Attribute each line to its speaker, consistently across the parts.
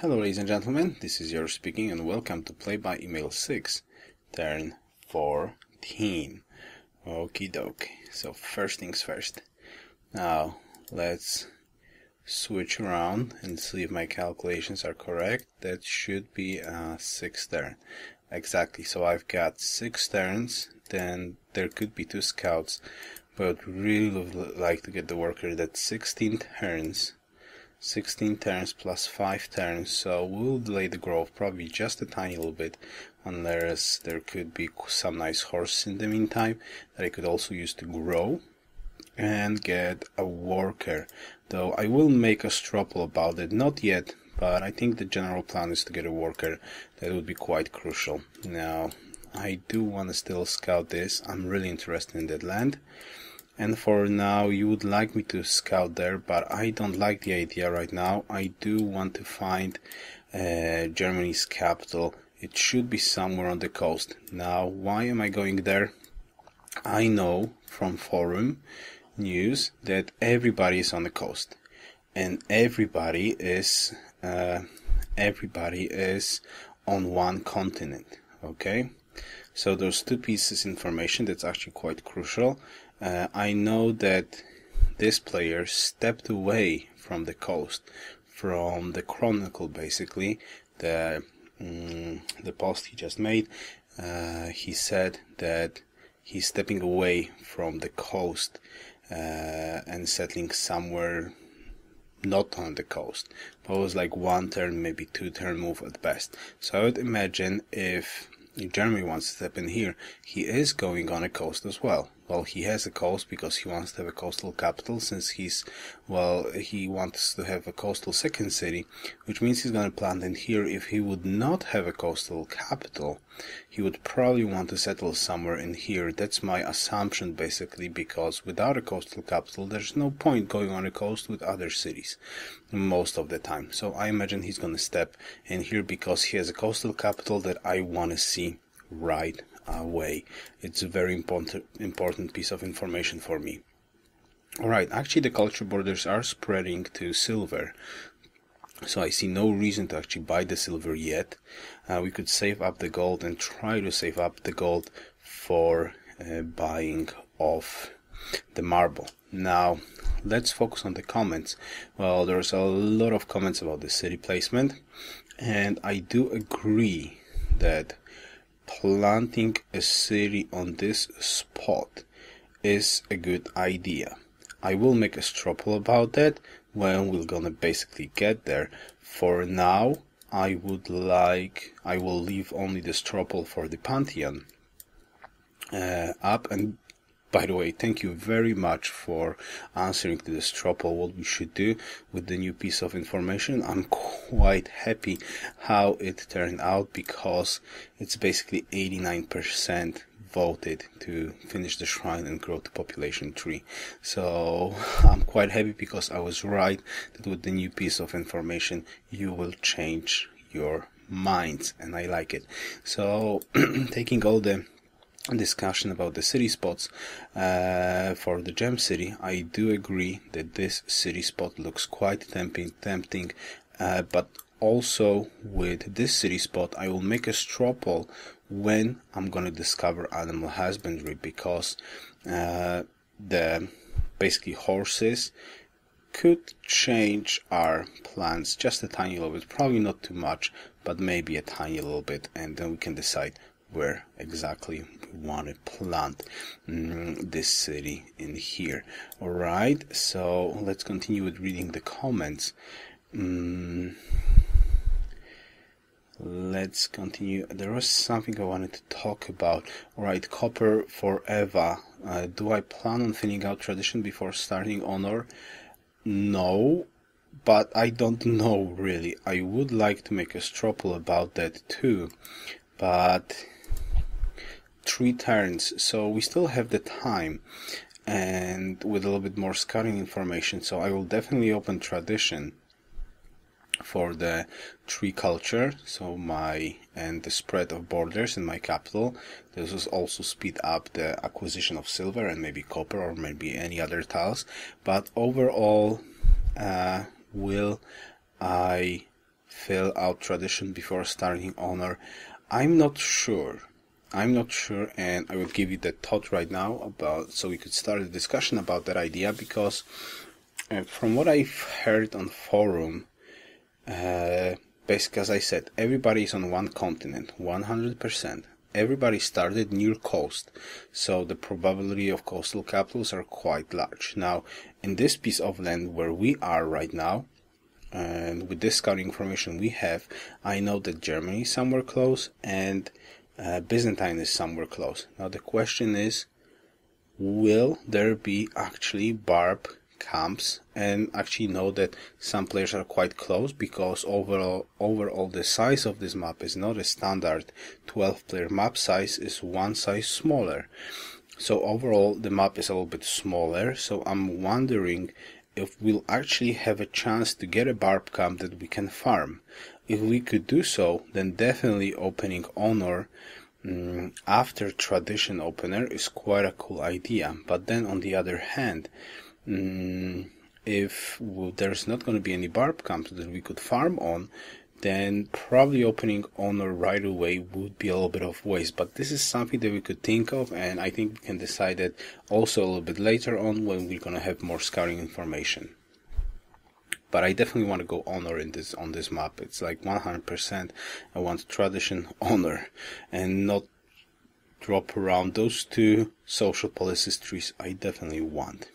Speaker 1: Hello ladies and gentlemen, this is Yoruus speaking and welcome to Play by Email 6, turn 14. Okie dokie, so first things first. Now, let's switch around and see if my calculations are correct. That should be a 6th turn. Exactly, so I've got 6 turns, then there could be 2 scouts, but really would like to get the worker. That's 16 turns. 16 turns plus 5 turns, so we'll delay the growth probably just a tiny little bit, unless there could be some nice horses in the meantime that I could also use to grow and get a worker. Though I will make a struggle about it, not yet, but I think the general plan is to get a worker. That would be quite crucial. Now, I do want to still scout this. I'm really interested in that land. And for now, you would like me to scout there, but I don't like the idea right now. I do want to find Germany's capital. It should be somewhere on the coast. Now, why am I going there? I know from forum news that everybody is on the coast, and everybody is on one continent. Okay, so those two pieces of information that's actually quite crucial. I know that this player stepped away from the coast, from the chronicle, basically, the post he just made. He said that he's stepping away from the coast and settling somewhere not on the coast. But it was like 1 turn, maybe 2 turn move at best. So I would imagine if Germany wants to step in here, he is going on a coast as well. Well, he has a coast because he wants to have a coastal capital, since he wants to have a coastal second city, which means he's going to plant in here. If he would not have a coastal capital, he would probably want to settle somewhere in here. That's my assumption, basically, because without a coastal capital, there's no point going on a coast with other cities most of the time. So I imagine he's going to step in here because he has a coastal capital that I want to see right away. It's a very important piece of information for me. Alright, actually the culture borders are spreading to silver, so I see no reason to actually buy the silver yet. We could save up the gold and try to save up the gold for buying of the marble. Now, let's focus on the comments. Well, there's a lot of comments about the city placement, and I do agree that planting a city on this spot is a good idea. I will make a struggle about that when we're gonna basically get there. For now, I will leave only the struggle for the Pantheon up. And by the way, thank you very much for answering to this trouble, what we should do with the new piece of information. I'm quite happy how it turned out, because it's basically 89% voted to finish the shrine and grow the population tree. So I'm quite happy because I was right that with the new piece of information you will change your minds, and I like it. So taking all the discussion about the city spots for the gem city, I do agree that this city spot looks quite tempting, but also with this city spot I will make a straw poll when I'm gonna discover animal husbandry, because the basically horses could change our plans just a tiny little bit, probably not too much, but maybe a tiny little bit, and then we can decide where exactly we want to plant this city in here. Alright, so let's continue with reading the comments. Let's continue. There was something I wanted to talk about. Alright, copper forever. Do I plan on filling out tradition before starting honor? No, but I don't know really. I would like to make a struggle about that too, but 3 turns, so we still have the time, and with a little bit more scouting information, so I will definitely open tradition for the tree culture, so and the spread of borders in my capital. This will also speed up the acquisition of silver and maybe copper or maybe any other tiles, but overall will I fill out tradition before starting honor? I'm not sure. And I will give you that thought right now about, so we could start a discussion about that idea, because from what I've heard on forum, basically, as I said, everybody is on one continent, 100%. Everybody started near coast, so the probability of coastal capitals are quite large. Now, in this piece of land where we are right now, and with this scouting information we have, I know that Germany is somewhere close, and Byzantine is somewhere close. Now the question is, will there be actually barb camps? And actually know that some players are quite close, because overall the size of this map is not a standard 12-player map size, is one size smaller. So overall the map is a little bit smaller, so I'm wondering if we'll actually have a chance to get a barb camp that we can farm. If we could do so, then definitely opening honor after tradition opener is quite a cool idea. But then on the other hand, if there's not going to be any barb camps that we could farm on, then probably opening honor right away would be a little bit of waste. But this is something that we could think of, and I think we can decide that also a little bit later on when we're going to have more scouting information. But I definitely want to go honor on this map. It's like 100%. I want tradition, honor, and not drop around those two social policies trees. I definitely want.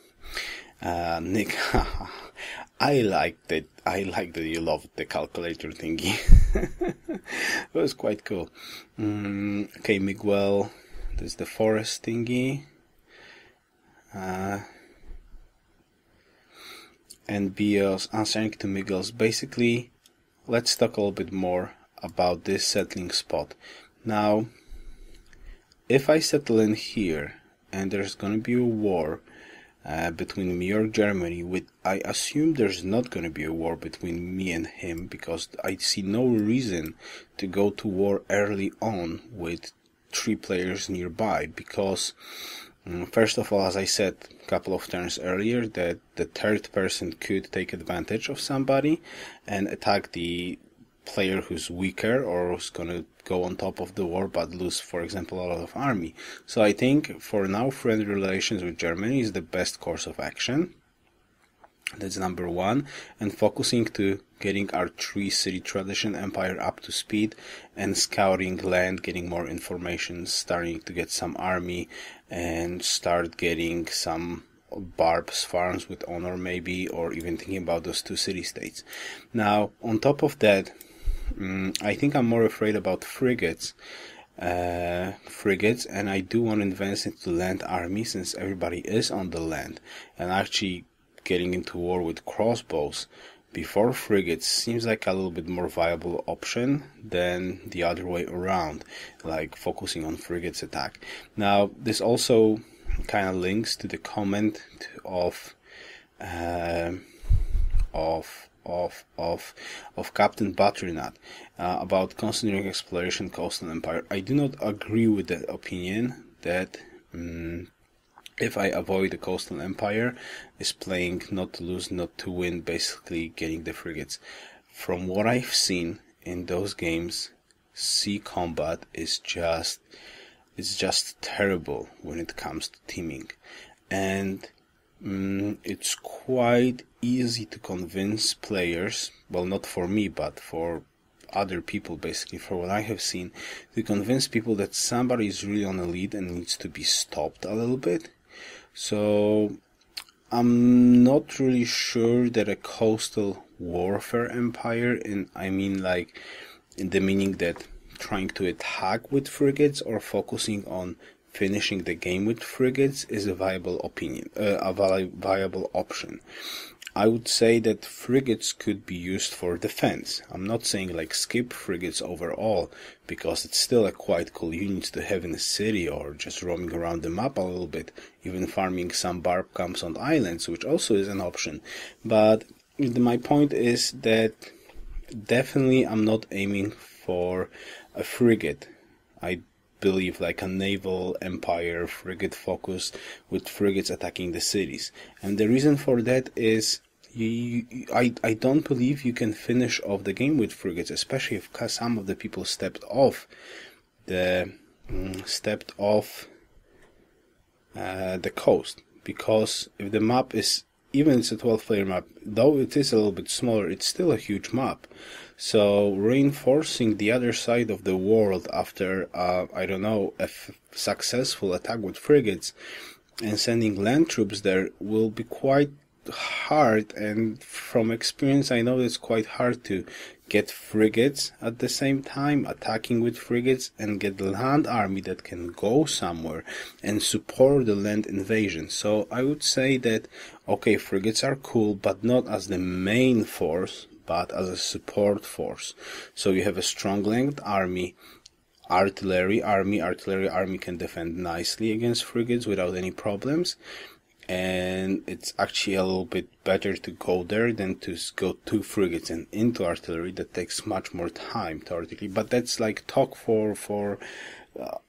Speaker 1: Nick, I like that you love the calculator thingy. It was quite cool. Okay, Miguel, there's the forest thingy. And Bios, answering to Miguel's, basically, let's talk a little bit more about this settling spot. Now, if I settle in here, and there's gonna be a war between me or Germany, I assume there's not going to be a war between me and him, because I see no reason to go to war early on with 3 players nearby, because first of all, as I said a couple of turns earlier, that the third person could take advantage of somebody and attack the player who's weaker or who's going to go on top of the war but lose, for example, a lot of army. So I think for now friendly relations with Germany is the best course of action. That's number one, and focusing to getting our 3-city tradition empire up to speed and scouting land, getting more information, starting to get some army and start getting some barbs farms with honor maybe, or even thinking about those 2 city-states. Now on top of that, I think I'm more afraid about frigates, and I do want to invest into land army, since everybody is on the land, and actually getting into war with crossbows before frigates seems like a little bit more viable option than the other way around, like focusing on frigates attack. Now this also kind of links to the comment of Captain Butternut about considering exploration coastal empire. I do not agree with that opinion that if I avoid the coastal empire is playing not to lose, not to win, basically getting the frigates. From what I've seen in those games, sea combat is just terrible when it comes to teaming, and it's quite easy to convince players, well, not for me but for other people, basically for what I have seen, to convince people that somebody is really on a lead and needs to be stopped a little bit. So I'm not really sure that a coastal warfare empire, in the meaning that trying to attack with frigates or focusing on finishing the game with frigates, is a viable option. I would say that frigates could be used for defense. I'm not saying like skip frigates overall, because it's still a quite cool unit to have in a city or just roaming around the map a little bit, even farming some barb camps on islands, which also is an option. But my point is that definitely I'm not aiming for a frigate. I believe like a naval empire frigate focus with frigates attacking the cities. And the reason for that is, I don't believe you can finish off the game with frigates, especially if some of the people stepped off the coast, because if the map is, even it's a 12-player map, though it is a little bit smaller, it's still a huge map. So reinforcing the other side of the world after I don't know, a successful attack with frigates and sending land troops there will be quite hard, and from experience I know it's quite hard to get frigates at the same time, attacking with frigates, and get the land army that can go somewhere and support the land invasion. So I would say that, okay, frigates are cool, but not as the main force, but as a support force. So you have a strong land army, artillery army can defend nicely against frigates without any problems. And it's actually a little bit better to go there than to go to frigates and into artillery. That takes much more time, theoretically, but that's like talk for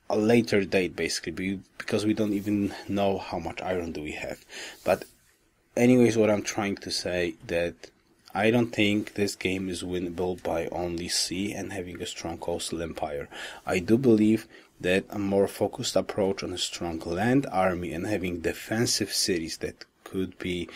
Speaker 1: a later date, basically, because we don't even know how much iron do we have. But anyways, what I'm trying to say, that I don't think this game is winnable by only sea and having a strong coastal empire. I do believe that a more focused approach on a strong land army and having defensive cities that could be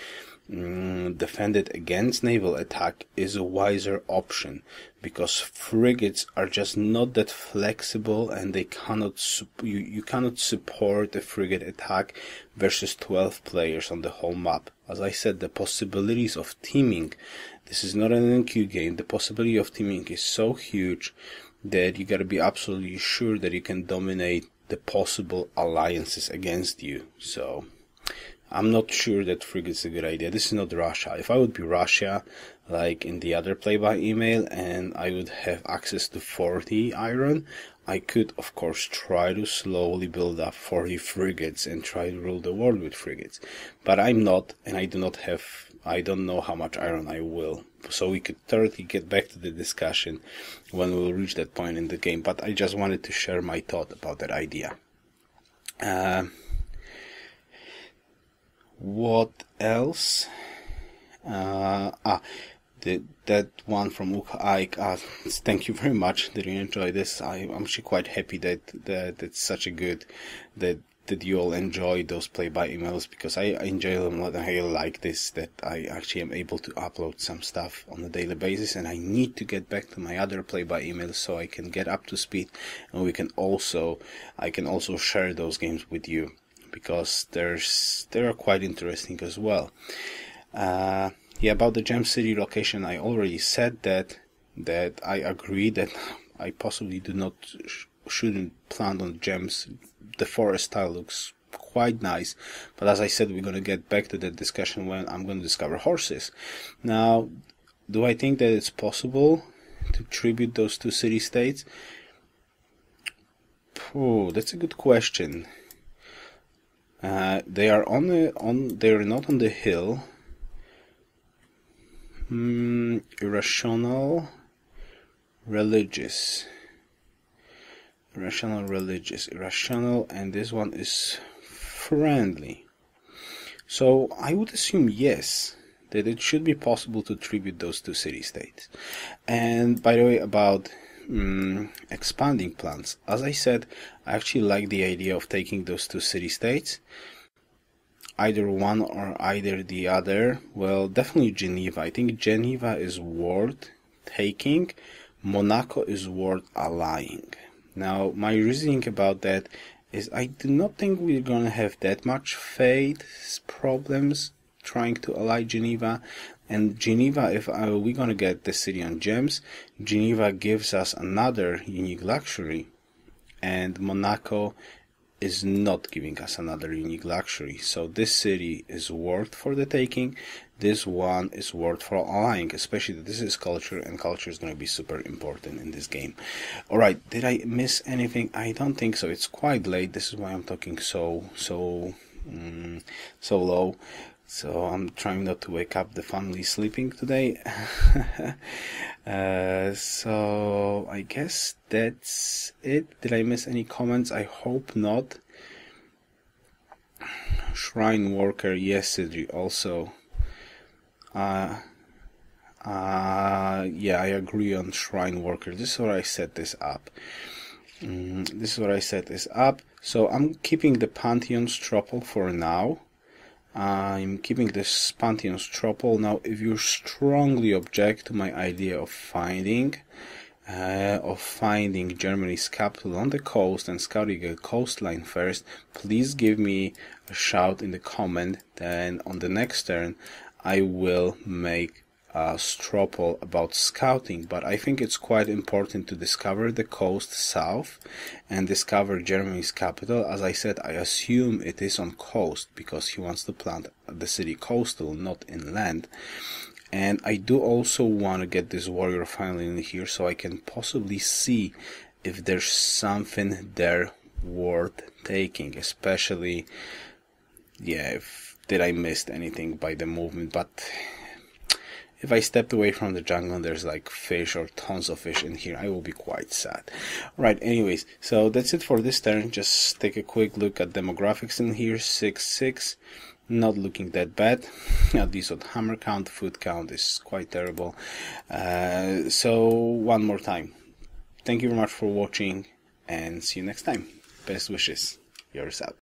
Speaker 1: defended against naval attack is a wiser option, because frigates are just not that flexible, and they cannot you cannot support a frigate attack versus 12 players on the whole map. As I said, the possibilities of teaming, this is not an NQ game, the possibility of teaming is so huge that you gotta be absolutely sure that you can dominate the possible alliances against you. So I'm not sure that frigate's a good idea. This is not Russia. If I would be Russia, like in the other play-by-email, and I would have access to 40 iron, I could of course try to slowly build up 40 frigates and try to rule the world with frigates. But I'm not, and I don't know how much iron I will. So we could thoroughly get back to the discussion when we'll reach that point in the game. But I just wanted to share my thought about that idea. What else? That one from Uka Ike. Thank you very much. Did you enjoy this? I'm actually quite happy that it's such a good that you all enjoy those play-by emails, because I enjoy them a lot, and I like this, that I actually am able to upload some stuff on a daily basis, and I need to get back to my other play-by emails so I can get up to speed, and I can also share those games with you, because they are quite interesting as well. About the Gem City location, I already said that I agree that I possibly shouldn't plant on gems. The forest style looks quite nice, but as I said, we're going to get back to that discussion when I'm going to discover horses. Now, do I think that it's possible to tribute those two city-states? That's a good question. They are they're not on the hill. Irrational, religious, and this one is friendly. So I would assume yes, that it should be possible to tribute those two city-states. And by the way, about expanding plans, as I said, I actually like the idea of taking those two city-states, either one or either the other. Well, definitely Geneva. I think Geneva is worth taking. Monaco is worth allying. Now, my reasoning about that is I do not think we're going to have that much fate problems trying to ally Geneva. And Geneva, if we're going to get the city on gems, Geneva gives us another unique luxury, and Monaco is not giving us another unique luxury. So this city is worth for the taking. This one is worth for allying, especially that this is culture, and culture is going to be super important in this game. Alright, did I miss anything? I don't think so. It's quite late. This is why I'm talking so low. So I'm trying not to wake up the family sleeping today. So I guess that's it. Did I miss any comments? I hope not. Shrine worker, yes, Sidri, also. Yeah, I agree on shrine worker. This is where I set this up. This is where I set this up. So I'm keeping the Pantheon's Tropple for now. I'm keeping this Pantheon's Tropple. Now, if you strongly object to my idea of finding Germany's capital on the coast and scouting a coastline first, please give me a shout in the comment. Then on the next turn, I will make a Stropple about scouting, but I think it's quite important to discover the coast south and discover Germany's capital. As I said, I assume it is on coast because he wants to plant the city coastal, not inland. And I do also want to get this warrior finally in here so I can possibly see if there's something there worth taking, especially, yeah, if did I missed anything by the movement. But if I stepped away from the jungle and there's like fish or tons of fish in here, I will be quite sad. Right, anyways, so that's it for this turn. Just take a quick look at demographics in here. 6-6, not looking that bad. At least on hammer count, food count is quite terrible. So one more time, thank you very much for watching and see you next time. Best wishes. Yours out.